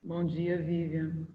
Bom dia, Vivian.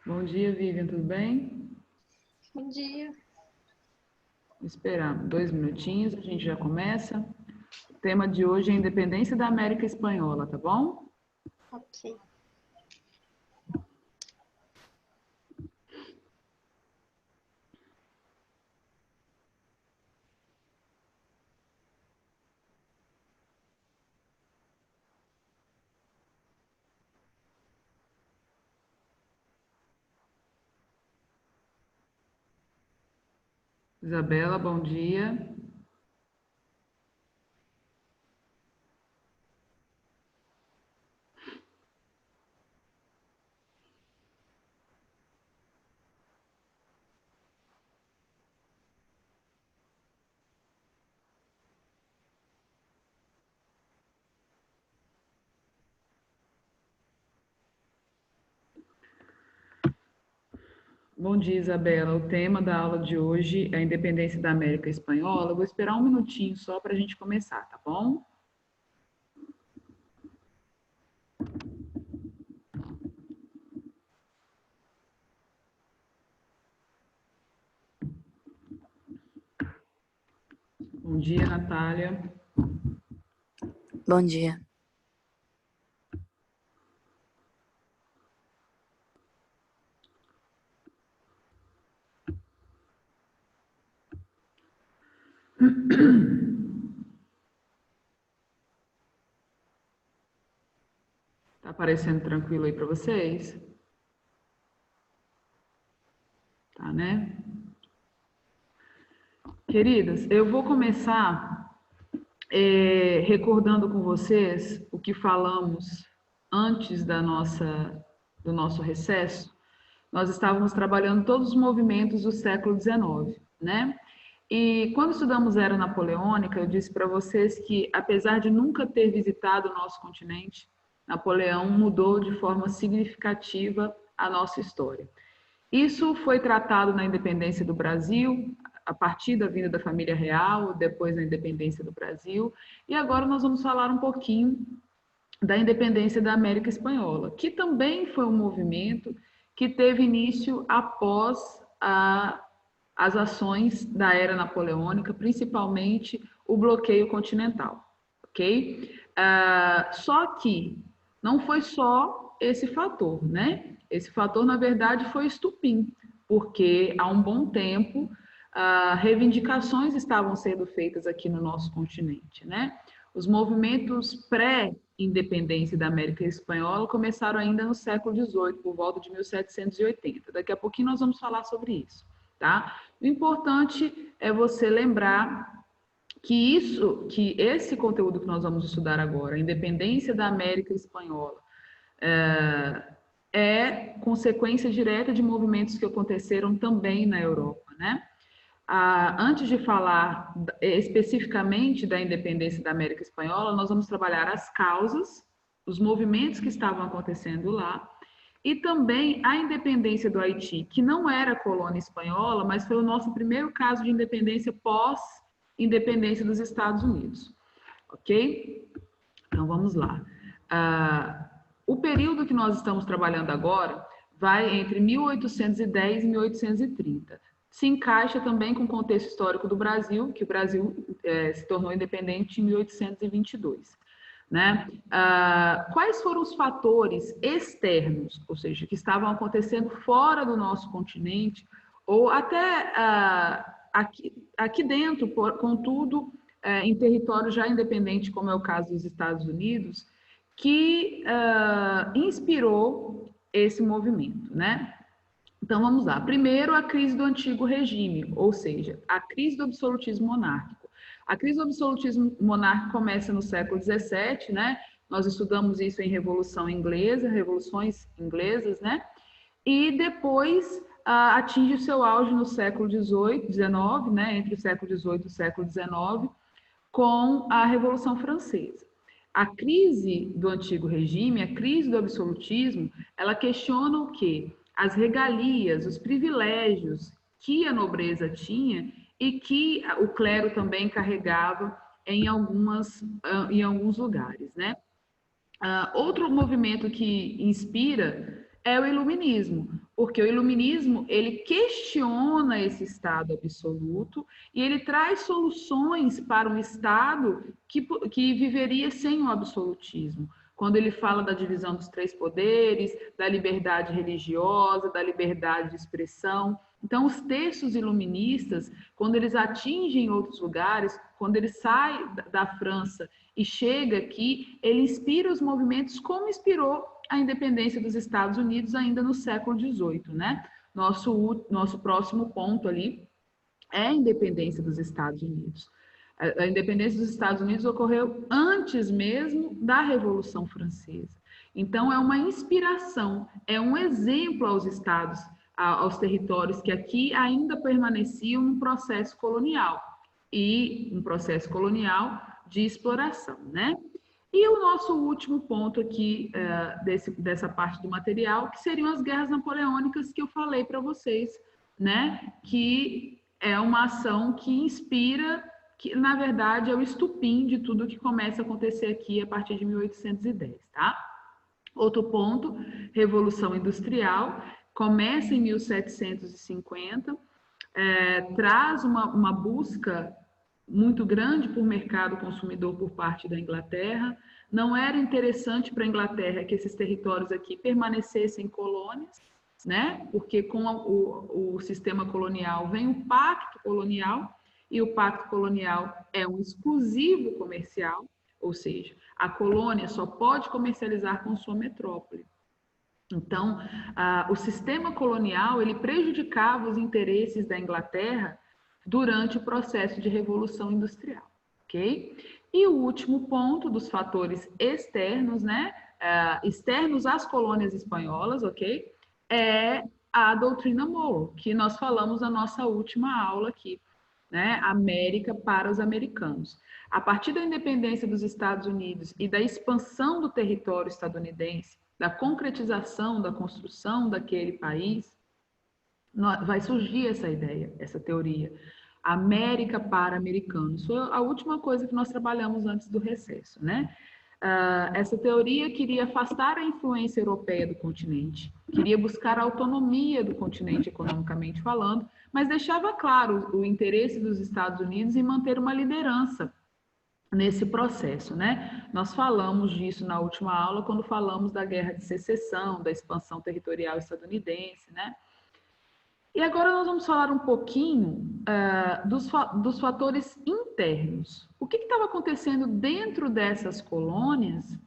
Bom dia, Vivian, tudo bem? Bom dia. Vou esperar 2 minutinhos, a gente já começa. O tema de hoje é a independência da América Espanhola, tá bom? Ok. Isabela, bom dia. Bom dia, Isabela. O tema da aula de hoje é a independência da América Espanhola. Eu vou esperar 1 minutinho só para a gente começar, tá bom? Bom dia, Natália. Bom dia. Tá aparecendo tranquilo aí para vocês? Tá, né? Queridas, eu vou começar recordando com vocês o que falamos antes do nosso recesso. Nós estávamos trabalhando todos os movimentos do século XIX, né? E quando estudamos Era Napoleônica, eu disse para vocês que, apesar de nunca ter visitado o nosso continente, Napoleão mudou de forma significativa a nossa história. Isso foi tratado na independência do Brasil, a partir da vinda da família real, depois da independência do Brasil, e agora nós vamos falar um pouquinho da independência da América Espanhola, que também foi um movimento que teve início após as ações da era napoleônica, principalmente o bloqueio continental, ok? Só que não foi só esse fator, né? Esse fator, na verdade, foi estupim, porque há um bom tempo reivindicações estavam sendo feitas aqui no nosso continente, né? Os movimentos pré-independência da América Espanhola começaram ainda no século XVIII, por volta de 1780. Daqui a pouquinho nós vamos falar sobre isso, tá? O importante é você lembrar que esse conteúdo que nós vamos estudar agora, a independência da América Espanhola, é consequência direta de movimentos que aconteceram também na Europa, né? Antes de falar especificamente da independência da América Espanhola, nós vamos trabalhar as causas, os movimentos que estavam acontecendo lá, e também a independência do Haiti, que não era colônia espanhola, mas foi o nosso primeiro caso de independência pós-independência dos Estados Unidos. Ok? Então vamos lá. O período que nós estamos trabalhando agora vai entre 1810 e 1830. Se encaixa também com o contexto histórico do Brasil, que o Brasil se tornou independente em 1822. Né? Quais foram os fatores externos, ou seja, que estavam acontecendo fora do nosso continente, ou até aqui dentro, contudo, em território já independente, como é o caso dos Estados Unidos, que inspirou esse movimento, né? Então, vamos lá. Primeiro, a crise do antigo regime, ou seja, a crise do absolutismo monárquico. A crise do absolutismo monárquico começa no século XVII, né? Nós estudamos isso em Revolução Inglesa, revoluções inglesas, né? E depois atinge o seu auge no século XVIII, XIX, né? Entre o século XVIII e o século XIX, com a Revolução Francesa. A crise do antigo regime, a crise do absolutismo, ela questiona o quê? As regalias, os privilégios que a nobreza tinha e que o clero também carregava em alguns lugares, né? Outro movimento que inspira é o iluminismo, porque o iluminismo ele questiona esse estado absoluto e ele traz soluções para um estado que viveria sem o absolutismo. Quando ele fala da divisão dos três poderes, da liberdade religiosa, da liberdade de expressão. Então, os textos iluministas, quando eles atingem outros lugares, quando ele sai da França e chega aqui, ele inspira os movimentos como inspirou a independência dos Estados Unidos ainda no século XVIII, né? Nosso próximo ponto ali é a independência dos Estados Unidos. A independência dos Estados Unidos ocorreu antes mesmo da Revolução Francesa. Então, é uma inspiração, é um exemplo aos estados, aos territórios que aqui ainda permaneciam num processo colonial, e um processo colonial de exploração, né? E o nosso último ponto aqui dessa parte do material, que seriam as guerras napoleônicas que eu falei para vocês, né? Que é uma ação que inspira, que na verdade é o estupim de tudo que começa a acontecer aqui a partir de 1810, tá? Outro ponto, Revolução Industrial, começa em 1750, traz uma busca muito grande por mercado consumidor por parte da Inglaterra. Não era interessante para a Inglaterra que esses territórios aqui permanecessem colônias, né? Porque com o sistema colonial vem o pacto colonial, e o pacto colonial é um exclusivo comercial, ou seja, a colônia só pode comercializar com sua metrópole. Então, o sistema colonial ele prejudicava os interesses da Inglaterra durante o processo de revolução industrial, ok? E o último ponto dos fatores externos, né? Externos às colônias espanholas, ok? É a doutrina Monroe, que nós falamos na nossa última aula aqui, né? América para os americanos. A partir da independência dos Estados Unidos e da expansão do território estadunidense, da concretização, da construção daquele país, vai surgir essa ideia, essa teoria. América para americanos. Foi a última coisa que nós trabalhamos antes do recesso, né? Essa teoria queria afastar a influência europeia do continente, queria buscar a autonomia do continente economicamente falando, mas deixava claro o interesse dos Estados Unidos em manter uma liderança nesse processo, né? Nós falamos disso na última aula, quando falamos da Guerra de Secessão, da expansão territorial estadunidense, né? E agora nós vamos falar um pouquinho dos fatores internos. O que estava acontecendo dentro dessas colônias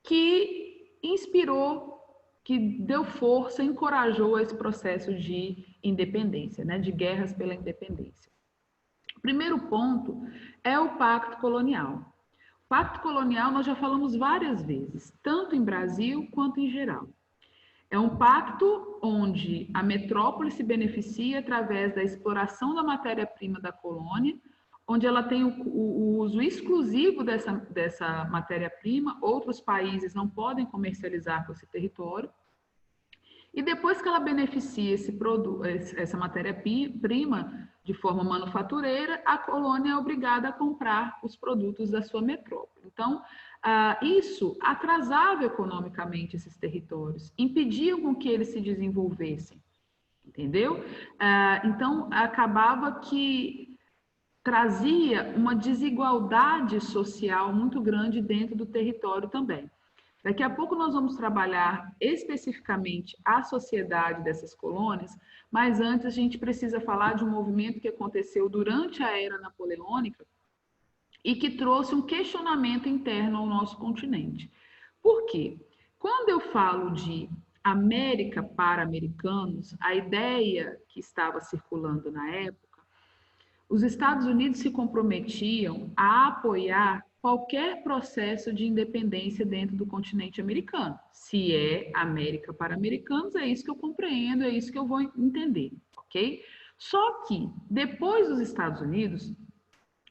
que inspirou, que deu força, encorajou esse processo de independência, né? De guerras pela independência. O primeiro ponto é o Pacto Colonial. O Pacto Colonial nós já falamos várias vezes, tanto em Brasil quanto em geral. É um pacto onde a metrópole se beneficia através da exploração da matéria-prima da colônia, onde ela tem o uso exclusivo dessa matéria-prima, outros países não podem comercializar com esse território. E depois que ela beneficia essa matéria-prima de forma manufatureira, a colônia é obrigada a comprar os produtos da sua metrópole. Então, isso atrasava economicamente esses territórios, impedia com que eles se desenvolvessem, entendeu? Então, acabava que trazia uma desigualdade social muito grande dentro do território também. Daqui a pouco nós vamos trabalhar especificamente a sociedade dessas colônias, mas antes a gente precisa falar de um movimento que aconteceu durante a Era Napoleônica e que trouxe um questionamento interno ao nosso continente. Por quê? Quando eu falo de América para americanos, a ideia que estava circulando na época, os Estados Unidos se comprometiam a apoiar qualquer processo de independência dentro do continente americano. Se é América para americanos, é isso que eu compreendo, é isso que eu vou entender, ok? Só que, depois dos Estados Unidos,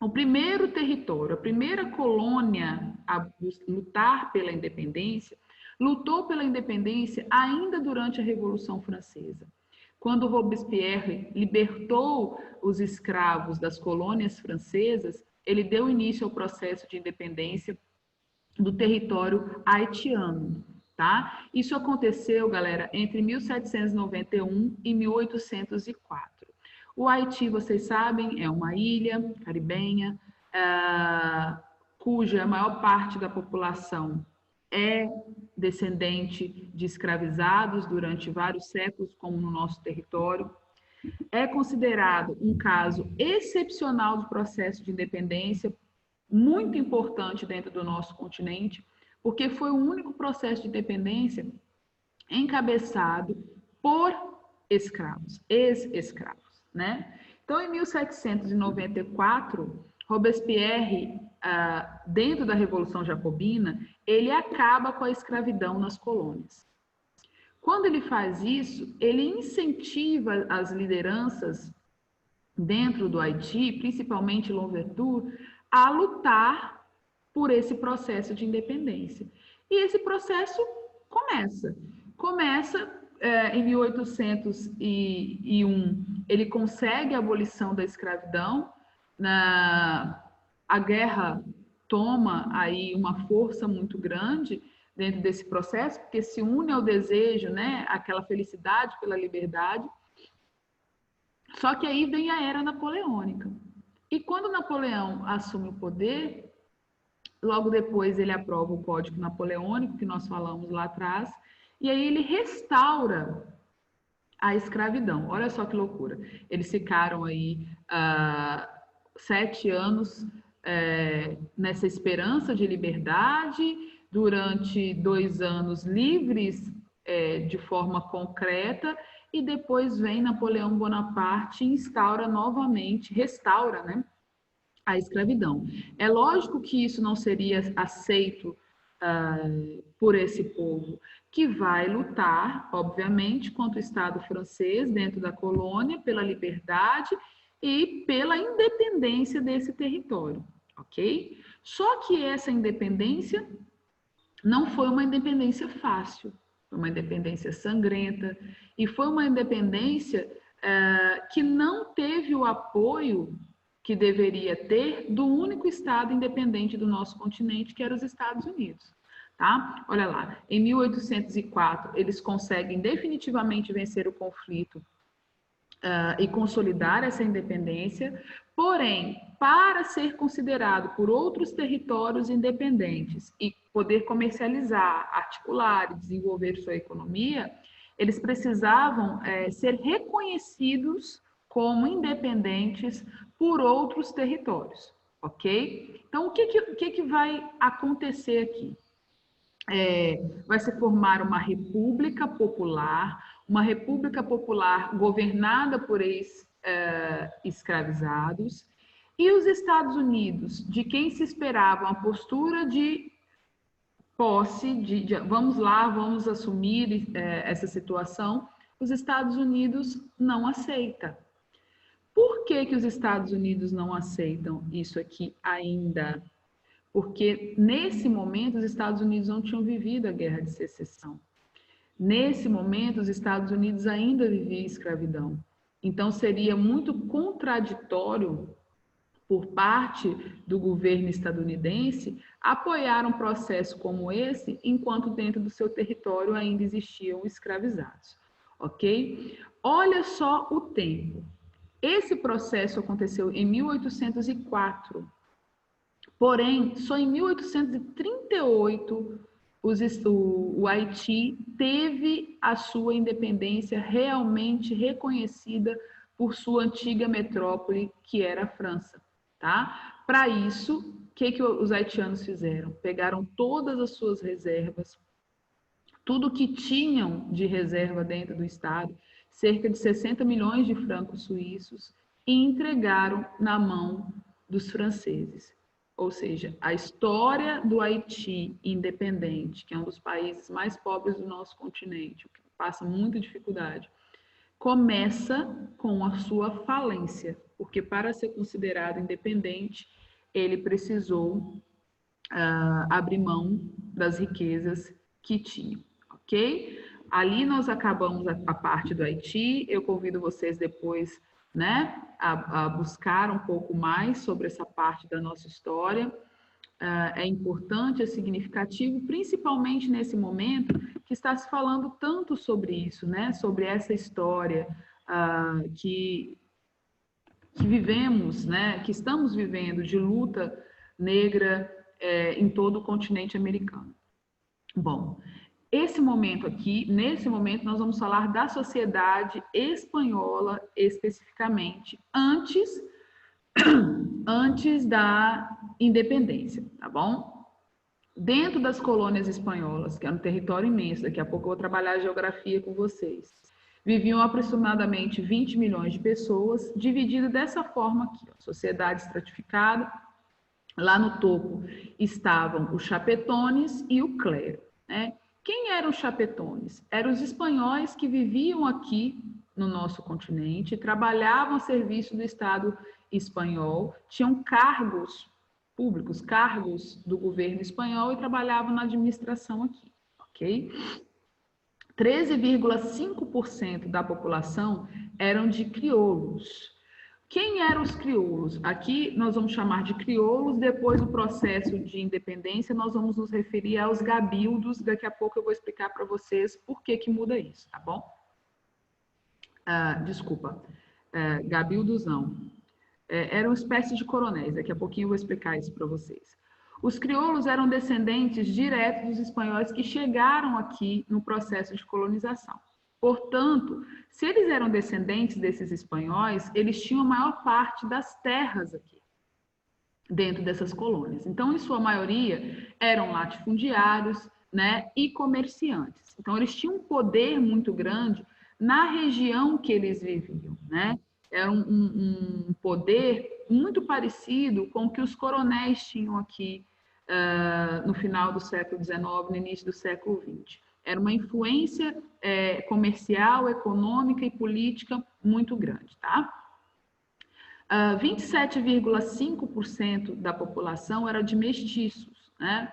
o primeiro território, a primeira colônia a lutar pela independência, lutou pela independência ainda durante a Revolução Francesa. Quando Robespierre libertou os escravos das colônias francesas, ele deu início ao processo de independência do território haitiano, tá? Isso aconteceu, galera, entre 1791 e 1804. O Haiti, vocês sabem, é uma ilha caribenha, cuja maior parte da população é descendente de escravizados durante vários séculos, como no nosso território. É considerado um caso excepcional do processo de independência, muito importante dentro do nosso continente, porque foi o único processo de independência encabeçado por escravos, ex-escravos, né? Então, em 1794, Robespierre, dentro da Revolução Jacobina, ele acaba com a escravidão nas colônias. Quando ele faz isso, ele incentiva as lideranças dentro do Haiti, principalmente Louverture, a lutar por esse processo de independência. E esse processo começa em 1801, ele consegue a abolição da escravidão, a guerra toma aí uma força muito grande dentro desse processo, porque se une ao desejo, né, aquela felicidade pela liberdade. Só que aí vem a era napoleônica. E quando Napoleão assume o poder, logo depois ele aprova o Código Napoleônico, que nós falamos lá atrás, e aí ele restaura a escravidão. Olha só que loucura. Eles ficaram aí 7 anos nessa esperança de liberdade, durante 2 anos livres de forma concreta, e depois vem Napoleão Bonaparte e restaura, né, a escravidão. É lógico que isso não seria aceito por esse povo, que vai lutar, obviamente, contra o Estado francês dentro da colônia, pela liberdade e pela independência desse território, ok? Só que essa independência não foi uma independência fácil, foi uma independência sangrenta, e foi uma independência que não teve o apoio que deveria ter do único Estado independente do nosso continente, que era os Estados Unidos. Tá? Olha lá, em 1804, eles conseguem definitivamente vencer o conflito e consolidar essa independência, porém, para ser considerado por outros territórios independentes e poder comercializar, articular e desenvolver sua economia, eles precisavam ser reconhecidos como independentes por outros territórios, ok? Então, o que vai acontecer aqui? Vai se formar uma república popular governada por ex-escravizados, e os Estados Unidos, de quem se esperava uma postura de posse, vamos lá, vamos assumir essa situação, os Estados Unidos não aceita. Por que os Estados Unidos não aceitam isso aqui ainda? Porque, nesse momento, os Estados Unidos não tinham vivido a Guerra de Secessão. Nesse momento, os Estados Unidos ainda viviam escravidão. Então, seria muito contraditório, por parte do governo estadunidense, apoiar um processo como esse, enquanto dentro do seu território ainda existiam escravizados. Ok? Olha só o tempo. Esse processo aconteceu em 1804. Porém, só em 1838 o Haiti teve a sua independência realmente reconhecida por sua antiga metrópole, que era a França. Tá? Para isso, que os haitianos fizeram? Pegaram todas as suas reservas, tudo que tinham de reserva dentro do Estado, cerca de 60 milhões de francos suíços, e entregaram na mão dos franceses. Ou seja, a história do Haiti independente, que é um dos países mais pobres do nosso continente, que passa muita dificuldade, começa com a sua falência, porque para ser considerado independente, ele precisou abrir mão das riquezas que tinha, ok? Ali nós acabamos a parte do Haiti. Eu convido vocês depois, né, a buscar um pouco mais sobre essa parte da nossa história. É importante, é significativo, principalmente nesse momento que está se falando tanto sobre isso, né, sobre essa história que vivemos, né, que estamos vivendo de luta negra em todo o continente americano. Bom, esse momento aqui, nesse momento, nós vamos falar da sociedade espanhola especificamente, antes da independência, tá bom? Dentro das colônias espanholas, que é um território imenso, daqui a pouco eu vou trabalhar a geografia com vocês, viviam aproximadamente 20 milhões de pessoas, dividido dessa forma aqui, ó, sociedade estratificada. Lá no topo estavam os chapetones e o clero, né? Quem eram os chapetones? Eram os espanhóis que viviam aqui no nosso continente, trabalhavam a serviço do Estado espanhol, tinham cargos públicos, cargos do governo espanhol e trabalhavam na administração aqui, ok? 13,5% da população eram de crioulos. Quem eram os crioulos? Aqui nós vamos chamar de crioulos, depois do processo de independência nós vamos nos referir aos gabildos, daqui a pouco eu vou explicar para vocês por que muda isso, tá bom? Gabildos não. Eram uma espécie de coronéis, daqui a pouquinho eu vou explicar isso para vocês. Os crioulos eram descendentes diretos dos espanhóis que chegaram aqui no processo de colonização. Portanto, se eles eram descendentes desses espanhóis, eles tinham a maior parte das terras aqui, dentro dessas colônias. Então, em sua maioria, eram latifundiários, né, e comerciantes. Então, eles tinham um poder muito grande na região que eles viviam, né? Era um poder muito parecido com o que os coronéis tinham aqui no final do século XIX, no início do século XX. Era uma influência comercial, econômica e política muito grande, tá? 27,5% da população era de mestiços, né?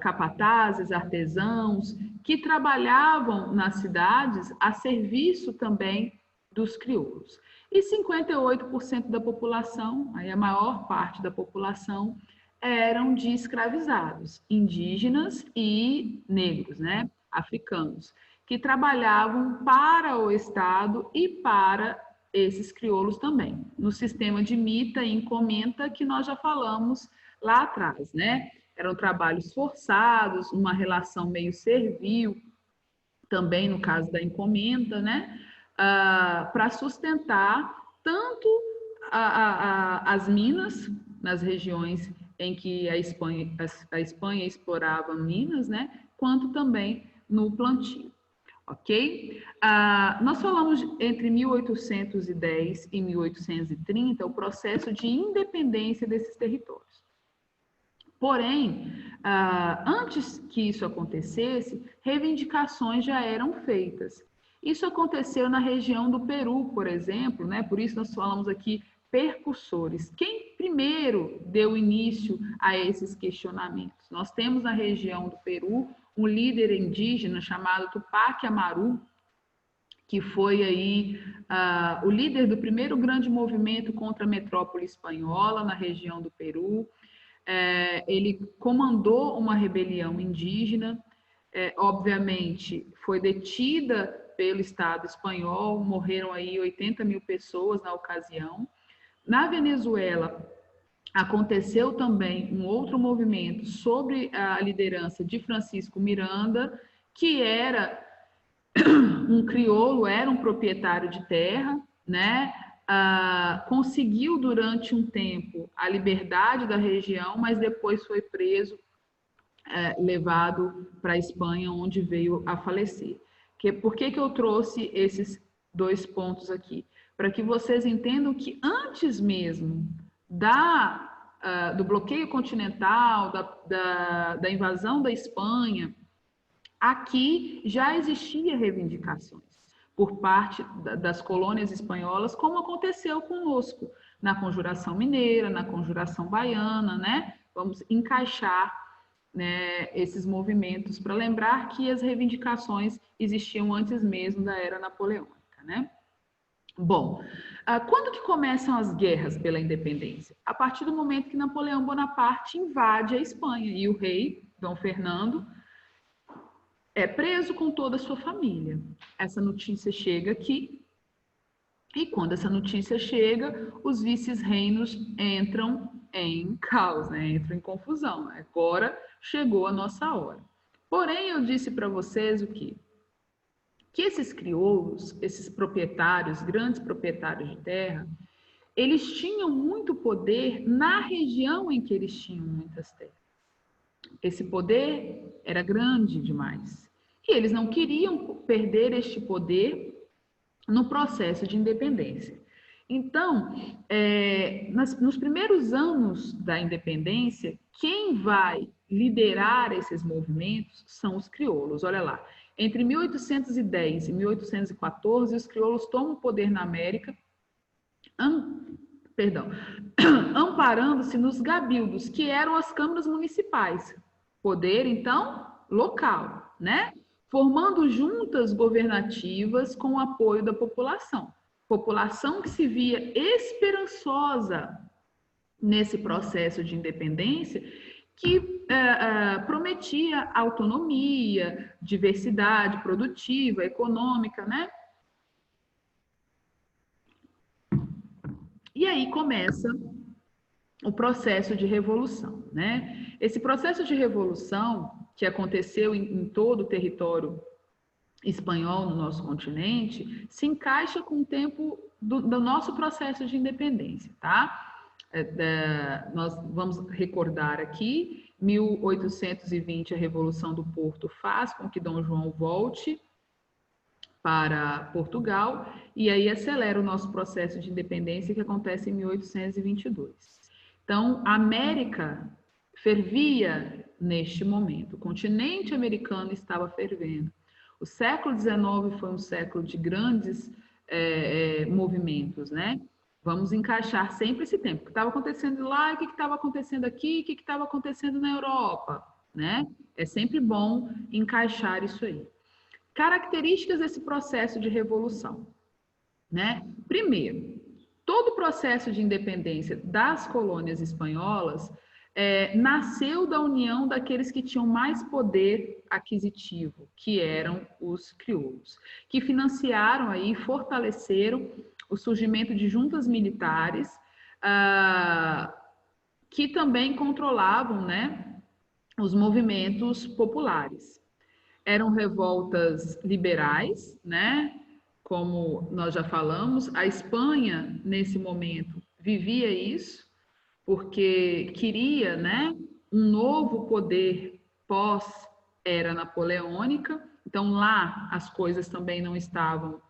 Capatazes, artesãos, que trabalhavam nas cidades a serviço também dos crioulos. E 58% da população, aí a maior parte da população, eram de escravizados, indígenas e negros, né, africanos, que trabalhavam para o Estado e para esses crioulos também, no sistema de mita e encomenda que nós já falamos lá atrás, né? Eram trabalhos forçados, uma relação meio servil, também no caso da encomenda, né? Para sustentar tanto as minas nas regiões em que a Espanha explorava minas, né, quanto também no plantio, ok? Nós falamos entre 1810 e 1830 o processo de independência desses territórios. Porém, antes que isso acontecesse, reivindicações já eram feitas. Isso aconteceu na região do Peru, por exemplo, né? Por isso nós falamos aqui percussores. Quem primeiro deu início a esses questionamentos? Nós temos na região do Peru um líder indígena chamado Tupac Amaru, que foi aí o líder do primeiro grande movimento contra a metrópole espanhola na região do Peru. Ele comandou uma rebelião indígena, obviamente foi detida pelo Estado espanhol, morreram aí 80 mil pessoas na ocasião. Na Venezuela, aconteceu também um outro movimento sobre a liderança de Francisco Miranda, que era um crioulo, era um proprietário de terra, né? conseguiu durante um tempo a liberdade da região, mas depois foi preso, levado para a Espanha, onde veio a falecer. Por que eu trouxe esses 2 pontos aqui? Para que vocês entendam que antes mesmo do bloqueio continental, da invasão da Espanha, aqui já existia reivindicações por parte das colônias espanholas, como aconteceu conosco na Conjuração Mineira, na Conjuração Baiana, né? Vamos encaixar, né, esses movimentos para lembrar que as reivindicações existiam antes mesmo da era napoleônica, né? Bom, quando que começam as guerras pela independência? A partir do momento que Napoleão Bonaparte invade a Espanha e o rei Dom Fernando é preso com toda a sua família. Essa notícia chega aqui, e quando essa notícia chega, os vice-reinos entram em caos, né? Entram em confusão. Agora chegou a nossa hora. Porém, eu disse para vocês o quê? Que esses crioulos, esses proprietários, grandes proprietários de terra, eles tinham muito poder na região em que eles tinham muitas terras. Esse poder era grande demais. E eles não queriam perder este poder no processo de independência. Então, nos primeiros anos da independência, quem vai liderar esses movimentos são os crioulos. Olha lá, entre 1810 e 1814, os crioulos tomam o poder na América, amparando-se nos gabildos, que eram as câmaras municipais. Poder, então, local, né? Formando juntas governativas com o apoio da população. População que se via esperançosa nesse processo de independência, que prometia autonomia, diversidade produtiva, econômica, né? E aí começa o processo de revolução, né? Esse processo de revolução que aconteceu em todo o território espanhol no nosso continente, se encaixa com o tempo do nosso processo de independência, tá? Nós vamos recordar aqui, 1820, a Revolução do Porto faz com que Dom João volte para Portugal, e aí acelera o nosso processo de independência, que acontece em 1822. Então, a América fervia neste momento, o continente americano estava fervendo. O século XIX foi um século de grandes movimentos, né? Vamos encaixar sempre esse tempo. O que estava acontecendo lá, o que estava acontecendo aqui, o que estava acontecendo na Europa, né? É sempre bom encaixar isso aí. Características desse processo de revolução, né? Primeiro, todo o processo de independência das colônias espanholas nasceu da união daqueles que tinham mais poder aquisitivo, que eram os crioulos, que financiaram aí, fortaleceram o surgimento de juntas militares, que também controlavam, né, os movimentos populares. Eram revoltas liberais, né, como nós já falamos. A Espanha, nesse momento, vivia isso, porque queria, né, um novo poder pós-era napoleônica. Então, lá as coisas também não estavam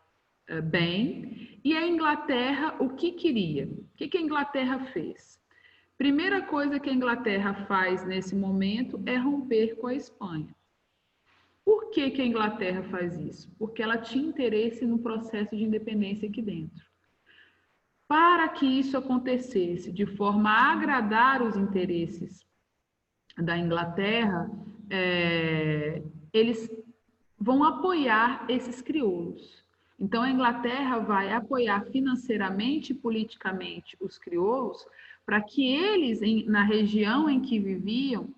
bem. E a Inglaterra, o que queria? O que a Inglaterra fez? Primeira coisa que a Inglaterra faz nesse momento é romper com a Espanha. Por que a Inglaterra faz isso? Porque ela tinha interesse no processo de independência aqui dentro. Para que isso acontecesse de forma a agradar os interesses da Inglaterra, eles vão apoiar esses crioulos. Então, a Inglaterra vai apoiar financeiramente e politicamente os crioulos para que eles, na região em que viviam,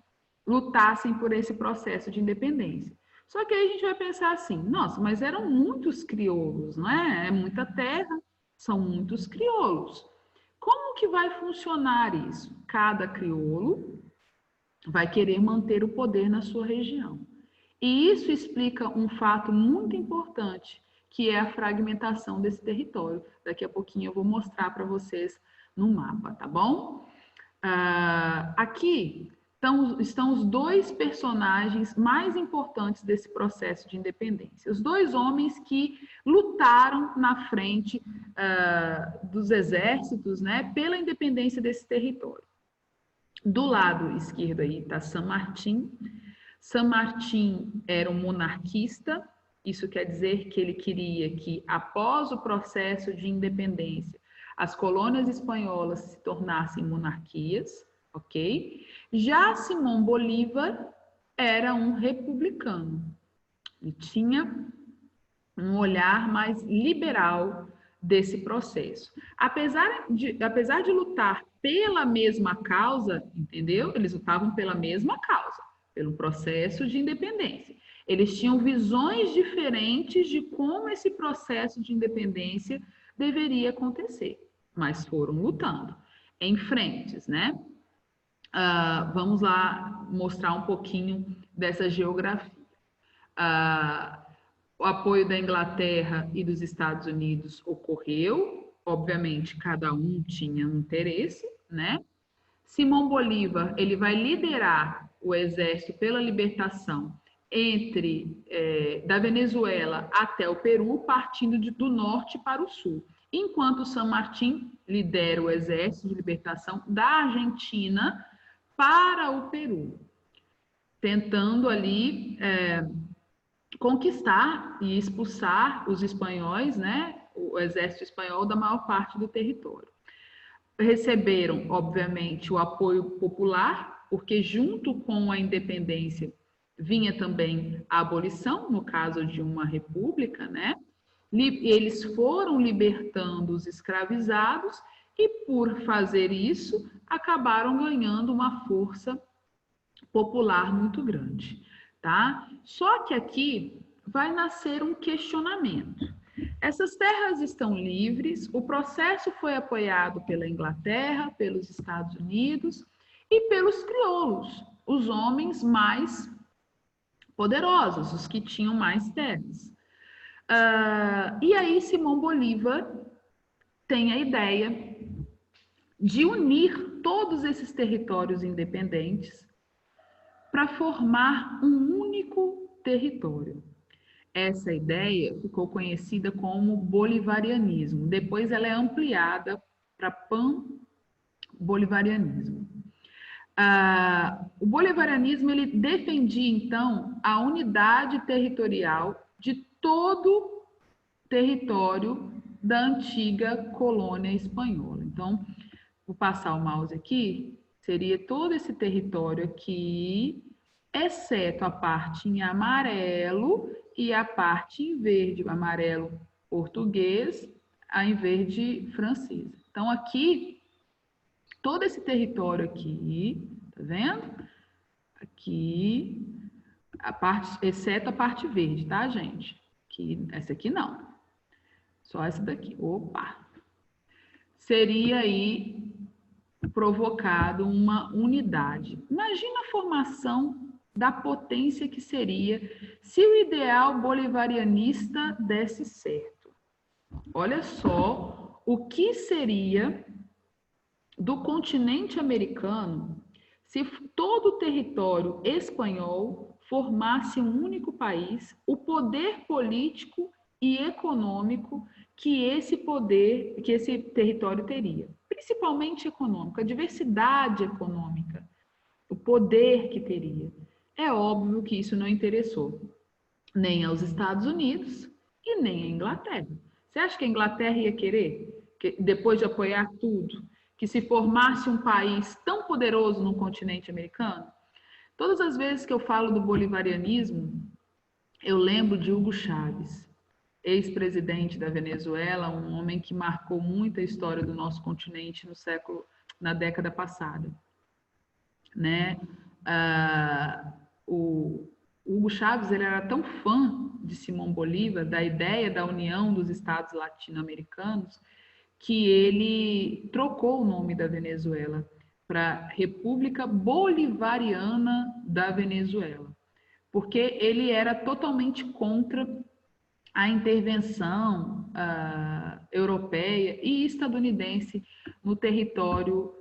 lutassem por esse processo de independência. Só que aí a gente vai pensar assim, nossa, mas eram muitos crioulos, não é? É muita terra, são muitos crioulos. Como que vai funcionar isso? Cada crioulo vai querer manter o poder na sua região. E isso explica um fato muito importante, que é a fragmentação desse território. Daqui a pouquinho eu vou mostrar para vocês no mapa, tá bom? Aqui estão os dois personagens mais importantes desse processo de independência. Os dois homens que lutaram na frente dos exércitos, né, pela independência desse território. Do lado esquerdo aí está San Martín. San Martín era um monarquista, isso quer dizer que ele queria que, após o processo de independência, as colônias espanholas se tornassem monarquias, ok? Já Simón Bolívar era um republicano. Ele tinha um olhar mais liberal desse processo. Apesar de lutar pela mesma causa, entendeu? Eles lutavam pela mesma causa, pelo processo de independência. Eles tinham visões diferentes de como esse processo de independência deveria acontecer, mas foram lutando em frentes, né? Vamos lá mostrar um pouquinho dessa geografia. O apoio da Inglaterra e dos Estados Unidos ocorreu, obviamente cada um tinha um interesse, né? Simón Bolívar, ele vai liderar o exército pela libertação da Venezuela até o Peru, partindo do norte para o sul, enquanto San Martín lidera o exército de libertação da Argentina para o Peru, tentando ali conquistar e expulsar os espanhóis, né, o exército espanhol da maior parte do território. Receberam, obviamente, o apoio popular, porque junto com a independência vinha também a abolição, no caso de uma república, né? Eles foram libertando os escravizados e, por fazer isso, acabaram ganhando uma força popular muito grande, tá? Só que aqui vai nascer um questionamento. Essas terras estão livres, o processo foi apoiado pela Inglaterra, pelos Estados Unidos e pelos crioulos, os homens mais poderosos, os que tinham mais terras. E aí Simón Bolívar tem a ideia de unir todos esses territórios independentes para formar um único território. Essa ideia ficou conhecida como bolivarianismo. Depois ela é ampliada para pan-bolivarianismo. O bolivarianismo ele defendia, então, a unidade territorial de todo o território da antiga colônia espanhola. Então, vou passar o mouse aqui, seria todo esse território aqui, exceto a parte em amarelo e a parte em verde, o amarelo português, a em verde francês. Então, aqui, todo esse território aqui, tá vendo? Aqui, exceto a parte verde, tá, gente? Essa aqui não. Só essa daqui. Opa! Seria aí provocado uma unidade. Imagina a formação da potência que seria se o ideal bolivarianista desse certo. Olha só o que seria do continente americano se todo o território espanhol formasse um único país, o poder político e econômico que esse território teria, principalmente econômico, a diversidade econômica, o poder que teria. É óbvio que isso não interessou nem aos Estados Unidos e nem à Inglaterra. Você acha que a Inglaterra ia querer, depois de apoiar tudo, que se formasse um país tão poderoso no continente americano? Todas as vezes que eu falo do bolivarianismo, eu lembro de Hugo Chávez, ex-presidente da Venezuela, um homem que marcou muito a história do nosso continente na década passada, né? O Hugo Chávez, ele era tão fã de Simón Bolívar, da ideia da união dos estados latino-americanos, que ele trocou o nome da Venezuela para República Bolivariana da Venezuela, porque ele era totalmente contra a intervenção europeia e estadunidense no território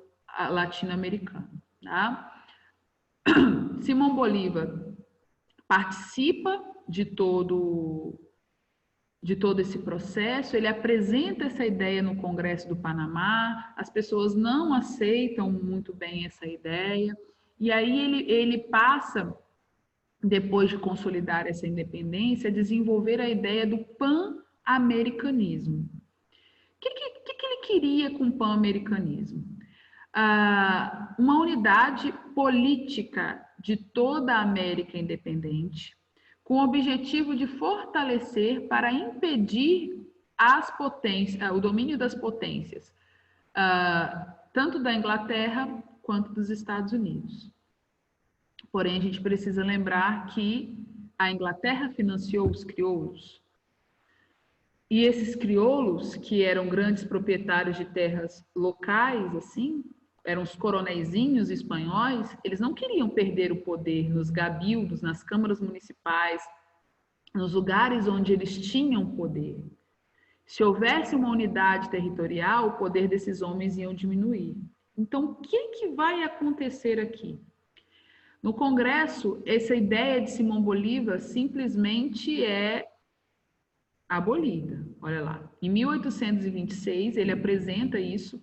latino-americano. Tá? Simão Bolívar participa de todo esse processo, ele apresenta essa ideia no Congresso do Panamá, as pessoas não aceitam muito bem essa ideia, e aí ele passa, depois de consolidar essa independência, a desenvolver a ideia do pan-americanismo. O que ele queria com o pan-americanismo? Uma unidade política de toda a América independente, com o objetivo de fortalecer para impedir o domínio das potências, tanto da Inglaterra quanto dos Estados Unidos. Porém, a gente precisa lembrar que a Inglaterra financiou os crioulos. E esses crioulos, que eram grandes proprietários de terras locais, assim, eram os coronéisinhos espanhóis, eles não queriam perder o poder nos gabildos, nas câmaras municipais, nos lugares onde eles tinham poder. Se houvesse uma unidade territorial, o poder desses homens ia diminuir. Então, o que vai acontecer aqui? No Congresso, essa ideia de Simão Bolívar simplesmente é abolida. Olha lá, em 1826 ele apresenta isso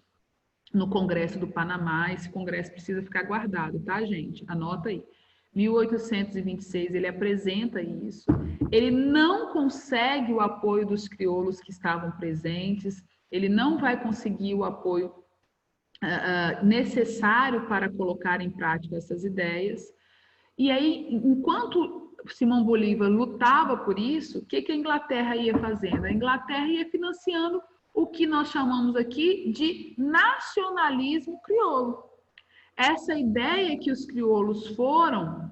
no Congresso do Panamá. Esse congresso precisa ficar guardado, tá, gente? Anota aí. 1826 ele apresenta isso. Ele não consegue o apoio dos crioulos que estavam presentes. Ele não vai conseguir o apoio necessário para colocar em prática essas ideias. E aí, enquanto Simão Bolívar lutava por isso, o que a Inglaterra ia fazendo? A Inglaterra ia financiando o que nós chamamos aqui de nacionalismo crioulo. Essa ideia que os crioulos foram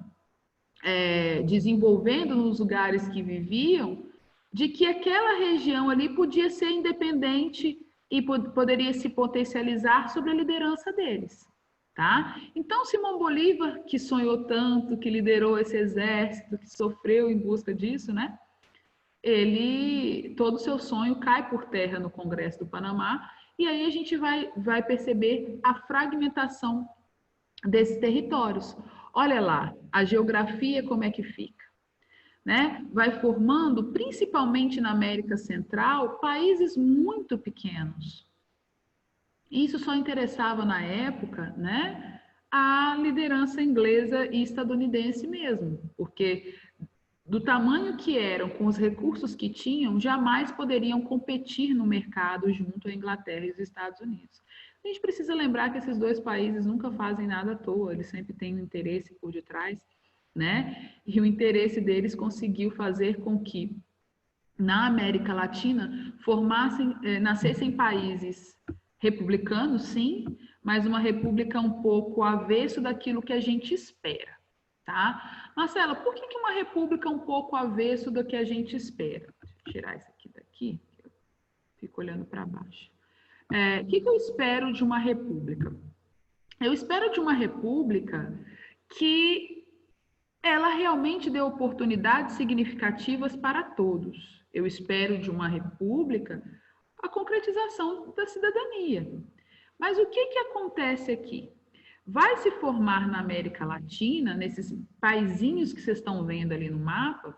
desenvolvendo nos lugares que viviam, de que aquela região ali podia ser independente e poderia se potencializar sob a liderança deles. Tá? Então, Simão Bolívar, que sonhou tanto, que liderou esse exército, que sofreu em busca disso, né? Todo o seu sonho cai por terra no Congresso do Panamá, e aí a gente vai perceber a fragmentação desses territórios. Olha lá, a geografia como é que fica, né? Vai formando, principalmente na América Central, países muito pequenos. Isso só interessava na época, né, a liderança inglesa e estadunidense mesmo, porque do tamanho que eram, com os recursos que tinham, jamais poderiam competir no mercado junto à Inglaterra e os Estados Unidos. A gente precisa lembrar que esses dois países nunca fazem nada à toa, eles sempre têm um interesse por detrás, né? E o interesse deles conseguiu fazer com que na América Latina nascessem países republicanos, sim, mas uma república um pouco avesso daquilo que a gente espera, tá? Marcela, por que uma república um pouco avesso do que a gente espera? Deixa eu tirar isso aqui daqui, eu fico olhando para baixo. O que eu espero de uma república? Eu espero de uma república que ela realmente dê oportunidades significativas para todos. Eu espero de uma república a concretização da cidadania. Mas o que acontece aqui? Vai se formar na América Latina, nesses paizinhos que vocês estão vendo ali no mapa,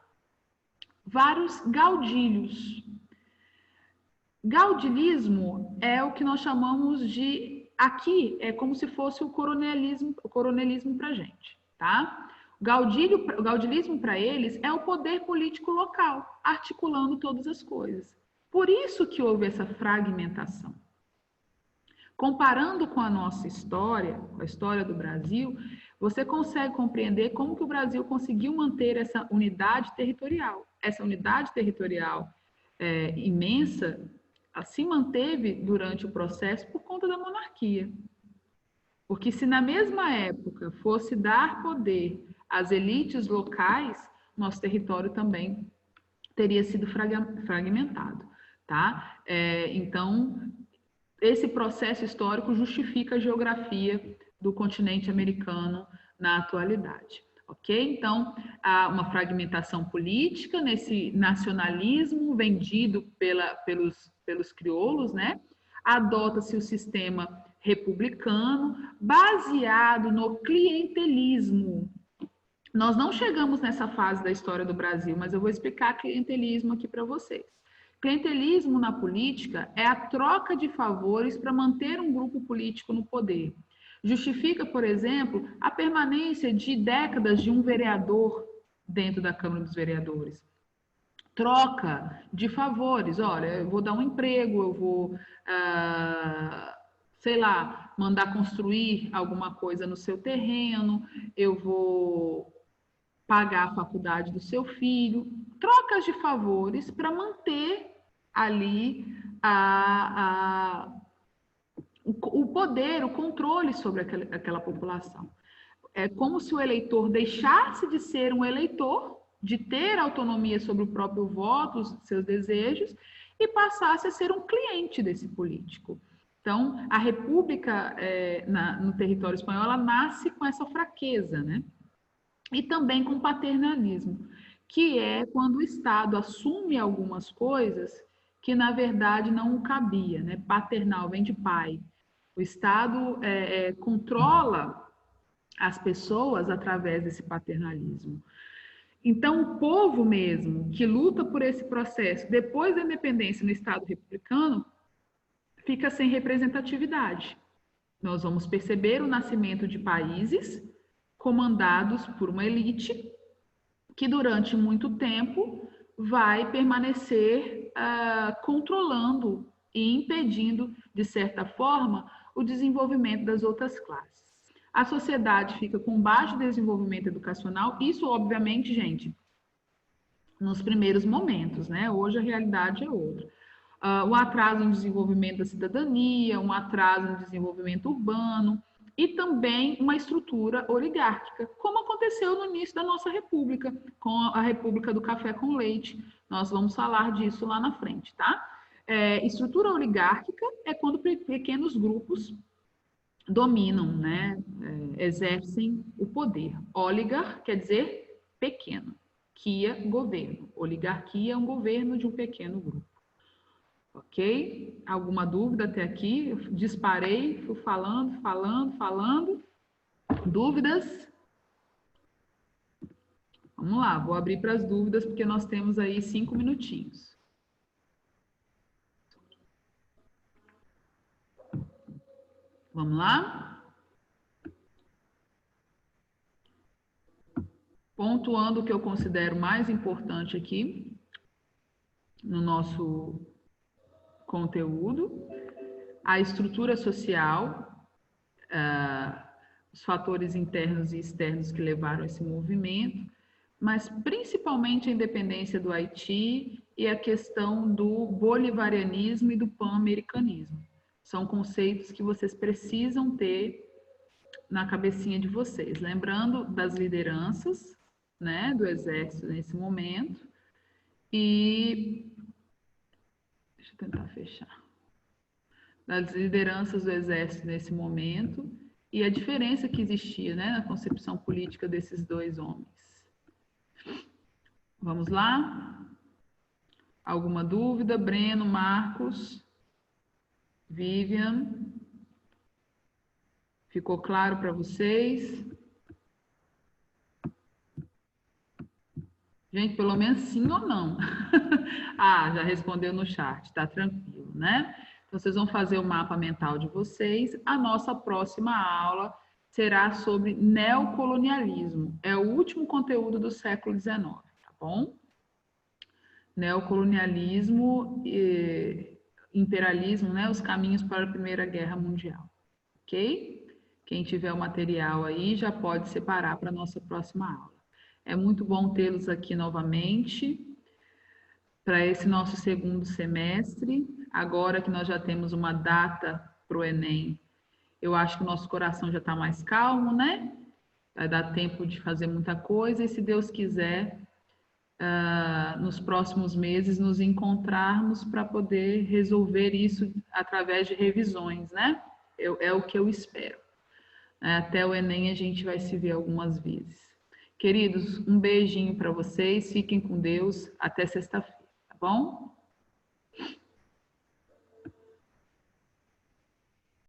vários gaudilhos. Gaudilismo é o que nós chamamos de, aqui, é como se fosse o coronelismo para a gente, tá? O gaudilismo para eles é o poder político local, articulando todas as coisas. Por isso que houve essa fragmentação. Comparando com a nossa história, com a história do Brasil, você consegue compreender como que o Brasil conseguiu manter essa unidade territorial. Essa unidade territorial imensa se manteve durante o processo por conta da monarquia. Porque se na mesma época fosse dar poder às elites locais, nosso território também teria sido fragmentado. Tá? Então, esse processo histórico justifica a geografia do continente americano na atualidade, ok? Então, há uma fragmentação política nesse nacionalismo vendido pelos crioulos, né? Adota-se o sistema republicano baseado no clientelismo. Nós não chegamos nessa fase da história do Brasil, mas eu vou explicar clientelismo aqui para vocês. Clientelismo na política é a troca de favores para manter um grupo político no poder. Justifica, por exemplo, a permanência de décadas de um vereador dentro da Câmara dos Vereadores. Troca de favores, olha, eu vou dar um emprego, eu vou, sei lá, mandar construir alguma coisa no seu terreno, eu vou pagar a faculdade do seu filho, trocas de favores para manter ali o poder, o controle sobre aquela população. É como se o eleitor deixasse de ser um eleitor, de ter autonomia sobre o próprio voto, os seus desejos, e passasse a ser um cliente desse político. Então, a República no território espanhol, ela nasce com essa fraqueza, né? E também com paternalismo, que é quando o Estado assume algumas coisas que, na verdade, não o cabia, né? Paternal vem de pai. O Estado controla as pessoas através desse paternalismo. Então, o povo mesmo que luta por esse processo, depois da independência no Estado republicano, fica sem representatividade. Nós vamos perceber o nascimento de países comandados por uma elite que durante muito tempo vai permanecer controlando e impedindo, de certa forma, o desenvolvimento das outras classes. A sociedade fica com baixo desenvolvimento educacional, isso obviamente, gente, nos primeiros momentos, né? Hoje a realidade é outra. O atraso no desenvolvimento da cidadania, um atraso no desenvolvimento urbano, e também uma estrutura oligárquica, como aconteceu no início da nossa república, com a República do Café com Leite. Nós vamos falar disso lá na frente, tá? Estrutura oligárquica é quando pequenos grupos dominam, né? Exercem o poder. Oligar quer dizer pequeno, quia, governo. Oligarquia é um governo de um pequeno grupo. Ok? Alguma dúvida até aqui? Eu disparei, fui falando. Dúvidas? Vamos lá, vou abrir para as dúvidas, porque nós temos aí 5 minutinhos. Vamos lá? Pontuando o que eu considero mais importante aqui no nosso conteúdo, a estrutura social, os fatores internos e externos que levaram a esse movimento, mas principalmente a independência do Haiti e a questão do bolivarianismo e do pan-americanismo. São conceitos que vocês precisam ter na cabecinha de vocês. Lembrando das lideranças, né, do exército nesse momento. E deixa eu tentar fechar. Das lideranças do exército nesse momento e a diferença que existia, né, na concepção política desses dois homens. Vamos lá? Alguma dúvida? Breno, Marcos, Vivian? Ficou claro para vocês? Gente, pelo menos sim ou não. Já respondeu no chat, tá tranquilo, né? Então, vocês vão fazer o mapa mental de vocês. A nossa próxima aula será sobre neocolonialismo. É o último conteúdo do século XIX, tá bom? Neocolonialismo e imperialismo, né? Os caminhos para a Primeira Guerra Mundial, ok? Quem tiver o material aí já pode separar para a nossa próxima aula. É muito bom tê-los aqui novamente para esse nosso segundo semestre. Agora que nós já temos uma data para o Enem, eu acho que o nosso coração já está mais calmo, né? Vai dar tempo de fazer muita coisa e, se Deus quiser, nos próximos meses nos encontrarmos para poder resolver isso através de revisões, né? É o que eu espero. Até o Enem a gente vai se ver algumas vezes. Queridos, um beijinho para vocês. Fiquem com Deus. Até sexta-feira, tá bom?